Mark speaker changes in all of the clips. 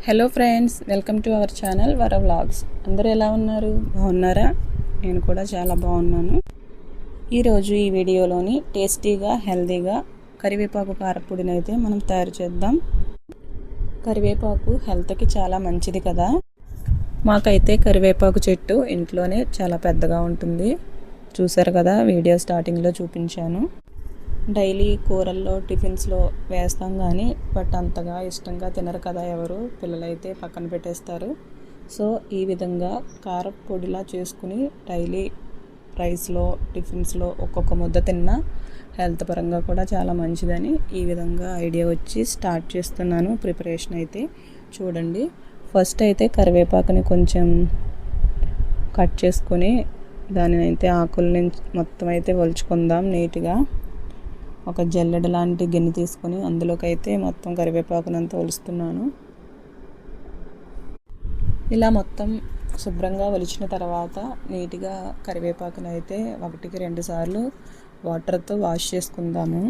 Speaker 1: Hello friends, welcome to our channel వర vlogs. అందరూ ఎలా ఉన్నారు? బాగున్నారా? నేను కూడా చాలా బాగున్నాను. ఈరోజు ఈ వీడియోలోని టేస్టీగా హెల్తీగా కరివేపాకు కారపొడిని అయితే మనం తయారు చేద్దాం. కరివేపాకు హెల్త్కి చాలా మంచిది కదా. మాకైతే కరివేపాకు చెట్టు ఇంట్లోనే చాలా పెద్దగా ఉంటుంది. చూసారు కదా, వీడియో స్టార్టింగ్లో చూపించాను. డైలీ కూరల్లో టిఫిన్స్లో వేస్తాం కానీ బట్ అంతగా ఇష్టంగా తినరు కదా ఎవరు, పిల్లలైతే పక్కన పెట్టేస్తారు. సో ఈ విధంగా కారపొడిలా చేసుకుని డైలీ రైస్లో టిఫిన్స్లో ఒక్కొక్క ముద్ద తిన్నా హెల్త్ పరంగా కూడా చాలా మంచిదని ఈ విధంగా ఐడియా వచ్చి స్టార్ట్ చేస్తున్నాను. ప్రిపరేషన్ అయితే చూడండి. ఫస్ట్ అయితే కరివేపాకుని కొంచెం కట్ చేసుకొని దానిని అయితే ఆకుల్ని మొత్తం అయితే ఒలుచుకుందాం నీట్గా. ఒక జల్లెడ లాంటి గిన్నె తీసుకొని అందులోకి అయితే మొత్తం కరివేపాకునంతా ఒలుస్తున్నాను. ఇలా మొత్తం శుభ్రంగా ఒలిచిన తర్వాత నీట్గా కరివేపాకును అయితే 1-2 సార్లు వాటర్తో వాష్ చేసుకుందాము.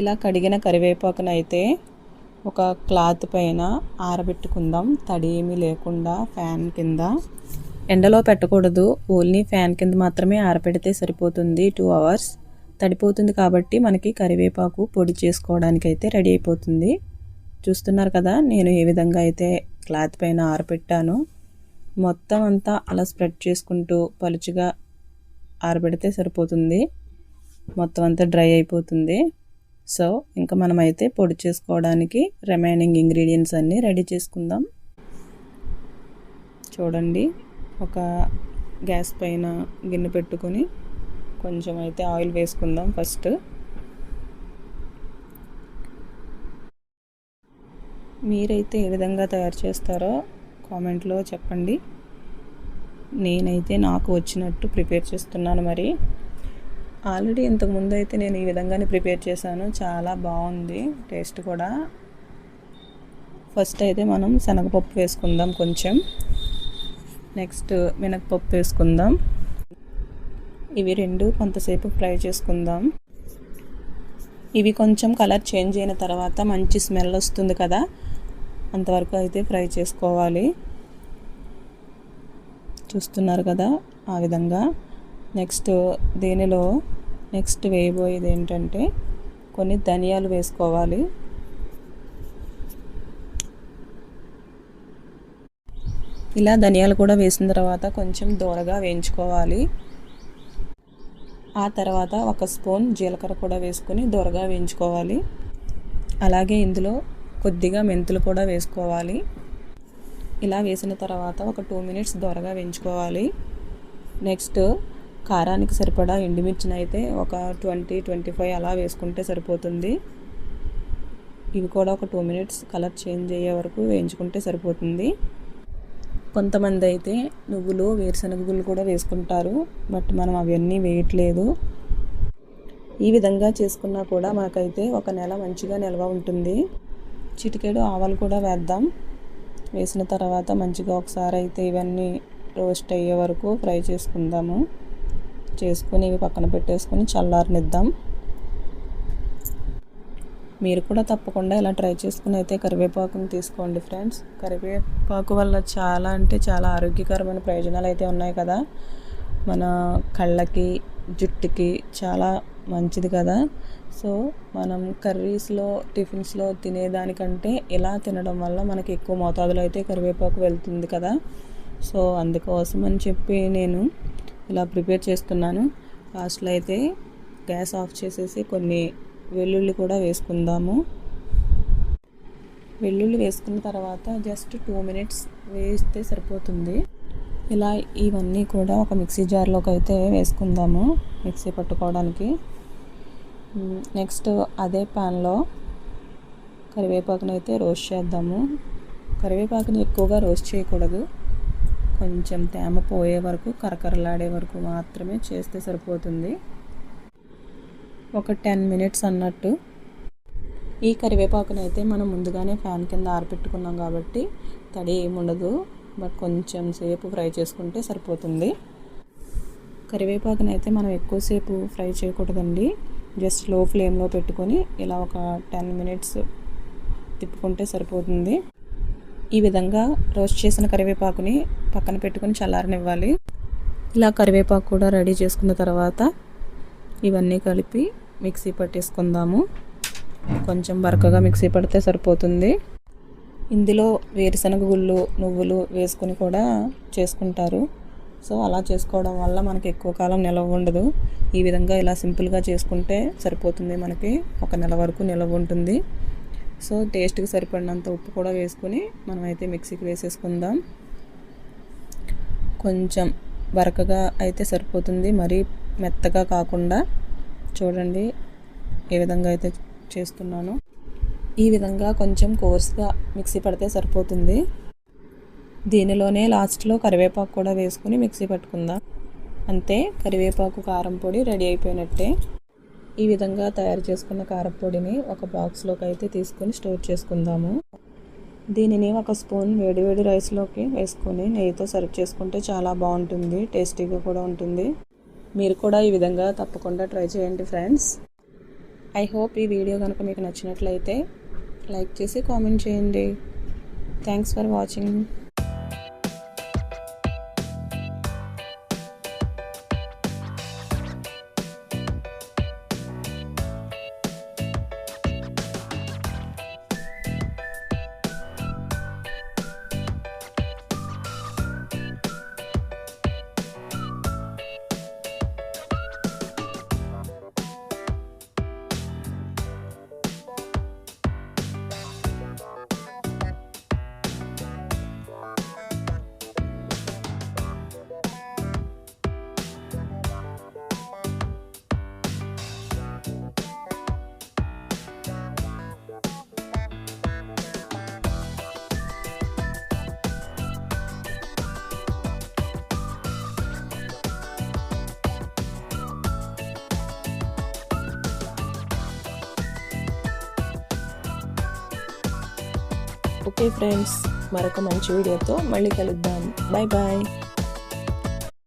Speaker 1: ఇలా కడిగిన కరివేపాకును అయితే ఒక క్లాత్ పైన ఆరబెట్టుకుందాం, తడి ఏమీ లేకుండా. ఫ్యాన్ కింద ఎండలో పెట్టకూడదు, ఓన్లీ ఫ్యాన్ కింద మాత్రమే ఆరబెడితే సరిపోతుంది. 2 hours తడిపోతుంది కాబట్టి మనకి కరివేపాకు పొడి చేసుకోవడానికి అయితే రెడీ అయిపోతుంది. చూస్తున్నారు కదా, నేను ఏ విధంగా అయితే క్లాత్ పైన ఆరబెట్టాను. మొత్తం అంతా అలా స్ప్రెడ్ చేసుకుంటూ పలుచగా ఆరబెడితే సరిపోతుంది. మొత్తం అంతా డ్రై అయిపోతుంది. సో ఇంకా మనమైతే పొడి చేసుకోవడానికి రిమైనింగ్ ఇంగ్రీడియంట్స్ అన్నీ రెడీ చేసుకుందాం. చూడండి, ఒక గ్యాస్ పైన గిన్నె పెట్టుకొని కొంచెం అయితే ఆయిల్ వేసుకుందాం. ఫస్ట్ మీరైతే ఏ విధంగా తయారు చేస్తారో కామెంట్లో చెప్పండి. నేనైతే నాకు వచ్చినట్టు ప్రిపేర్ చేస్తున్నాను. మరి ఆల్రెడీ ఇంతకుముందు అయితే నేను ఈ విధంగానే ప్రిపేర్ చేశాను, చాలా బాగుంది టేస్ట్ కూడా. ఫస్ట్ అయితే మనం శనగపప్పు వేసుకుందాం కొంచెం, నెక్స్ట్ మినపప్పు వేసుకుందాం. ఇవి రెండు కొంతసేపు ఫ్రై చేసుకుందాం. ఇవి కొంచెం కలర్ చేంజ్ అయిన తర్వాత మంచి స్మెల్ వస్తుంది కదా, అంతవరకు అయితే ఫ్రై చేసుకోవాలి. చూస్తున్నారు కదా ఆ విధంగా. నెక్స్ట్ దీనిలో నెక్స్ట్ వేయబోయేది ఏంటంటే కొన్ని ధనియాలు వేసుకోవాలి. ఇలా ధనియాలు కూడా వేసిన తర్వాత కొంచెం దూరగా వేయించుకోవాలి. ఆ తర్వాత 1 స్పూన్ జీలకర్ర కూడా వేసుకొని దూరగా వేయించుకోవాలి. అలాగే ఇందులో కొద్దిగా మెంతులు కూడా వేసుకోవాలి. ఇలా వేసిన తర్వాత ఒక 2 minutes దూరగా వేయించుకోవాలి. నెక్స్ట్ కారానికి సరిపడా ఎండుమిర్చిని అయితే ఒక 20-25 అలా వేసుకుంటే సరిపోతుంది. ఇవి కూడా ఒక 2 minutes కలర్ చేంజ్ అయ్యే వరకు వేయించుకుంటే సరిపోతుంది. కొంతమంది అయితే నువ్వులు, వేరుశనగ గుళ్ళు కూడా వేసుకుంటారు, బట్ మనం అవన్నీ వేయట్లేదు. ఈ విధంగా చేసుకున్నా కూడా మనకైతే 1 నెల మంచిగా నిల్వ ఉంటుంది. చిటికెడు ఆవాలు కూడా వేద్దాం. వేసిన తర్వాత మంచిగా ఒకసారి అయితే ఇవన్నీ రోస్ట్ అయ్యే వరకు ఫ్రై చేసుకుందాము. చేసుకుని ఇవి పక్కన పెట్టేసుకొని చల్లారనిద్దాం. మీరు కూడా తప్పకుండా ఇలా ట్రై చేసుకుని అయితే కరివేపాకుని తీసుకోండి ఫ్రెండ్స్. కరివేపాకు వల్ల చాలా అంటే చాలా ఆరోగ్యకరమైన ప్రయోజనాలు అయితే ఉన్నాయి కదా. మన కళ్ళకి, జుట్టుకి చాలా మంచిది కదా. సో మనం కర్రీస్లో, టిఫిన్స్లో తినేదానికంటే ఇలా తినడం వల్ల మనకి ఎక్కువ మోతాదులో అయితే కరివేపాకు వెళ్తుంది కదా. సో అందుకోసం అని చెప్పి నేను ఇలా ప్రిపేర్ చేస్తున్నాను. లాస్ట్లో అయితే గ్యాస్ ఆఫ్ చేసేసి కొన్ని వెల్లుల్లి కూడా వేసుకుందాము. వెల్లుల్లి వేసుకున్న తర్వాత జస్ట్ 2 minutes వేస్తే సరిపోతుంది. ఇలా ఇవన్నీ కూడా ఒక మిక్సీ జార్లోకి అయితే వేసుకుందాము, మిక్సీ పట్టుకోవడానికి. నెక్స్ట్ అదే ప్యాన్లో కరివేపాకుని అయితే రోస్ట్ చేద్దాము. కరివేపాకుని ఎక్కువగా రోస్ట్ చేయకూడదు, కొంచెం తేమ పోయే వరకు, కరకరలాడే వరకు మాత్రమే చేస్తే సరిపోతుంది. ఒక 10 minutes అన్నట్టు. ఈ కరివేపాకుని అయితే మనం ముందుగానే ఫ్యాన్ కింద ఆరబెట్టుకున్నాం కాబట్టి తడి ఏముండదు, బట్ కొంచెం సేపు ఫ్రై చేసుకుంటే సరిపోతుంది. కరివేపాకుని అయితే మనం ఎక్కువసేపు ఫ్రై చేయకూడదండి, జస్ట్ లో ఫ్లేమ్లో పెట్టుకొని ఇలా ఒక 10 minutes తిప్పుకుంటే సరిపోతుంది. ఈ విధంగా రోస్ట్ చేసిన కరివేపాకుని పక్కన పెట్టుకొని చల్లారనివ్వాలి. ఇలా కరివేపాకు కూడా రెడీ చేసుకున్న తర్వాత ఇవన్నీ కలిపి మిక్సీ పట్టేసుకుందాము. కొంచెం బరకగా మిక్సీ పడితే సరిపోతుంది. ఇందులో వేరుశనగ గుళ్ళు, నువ్వులు వేసుకొని కూడా చేసుకుంటారు. సో అలా చేసుకోవడం వల్ల మనకి ఎక్కువ కాలం నిల్వ ఉండదు. ఈ విధంగా ఇలా సింపుల్గా చేసుకుంటే సరిపోతుంది. మనకి 1 నెల వరకు నిల్వ ఉంటుంది. సో టేస్ట్కి సరిపడినంత ఉప్పు కూడా వేసుకొని మనమైతే మిక్సీకి వేసేసుకుందాం. కొంచెం బరకగా అయితే సరిపోతుంది, మరీ మెత్తగా కాకుండా. చూడండి ఏ విధంగా అయితే చేస్తున్నాను. ఈ విధంగా కొంచెం కోర్స్గా మిక్సీ పడితే సరిపోతుంది. దీనిలోనే లాస్ట్లో కరివేపాకు కూడా వేసుకుని మిక్సీ పట్టుకుందాం. అంతే, కరివేపాకు కారం పొడి రెడీ అయిపోయినట్టే. ఈ విధంగా తయారు చేసుకున్న కారం పొడిని ఒక బాక్స్లోకి అయితే తీసుకొని స్టోర్ చేసుకుందాము. దీనిని 1 స్పూన్ వేడివేడి రైస్లోకి వేసుకొని నెయ్యితో సర్వ్ చేసుకుంటే చాలా బాగుంటుంది, టేస్టీగా కూడా ఉంటుంది. మీరు కూడా ఈ విధంగా తప్పకుండా ట్రై చేయండి ఫ్రెండ్స్. ఐ హోప్ ఈ వీడియో కనుక మీకు నచ్చినట్లయితే లైక్ చేసి కామెంట్ చేయండి. Thanks for watching. Okay friends, మరొక మంచి వీడియోతో మళ్ళీ కలుద్దాం. Bye bye.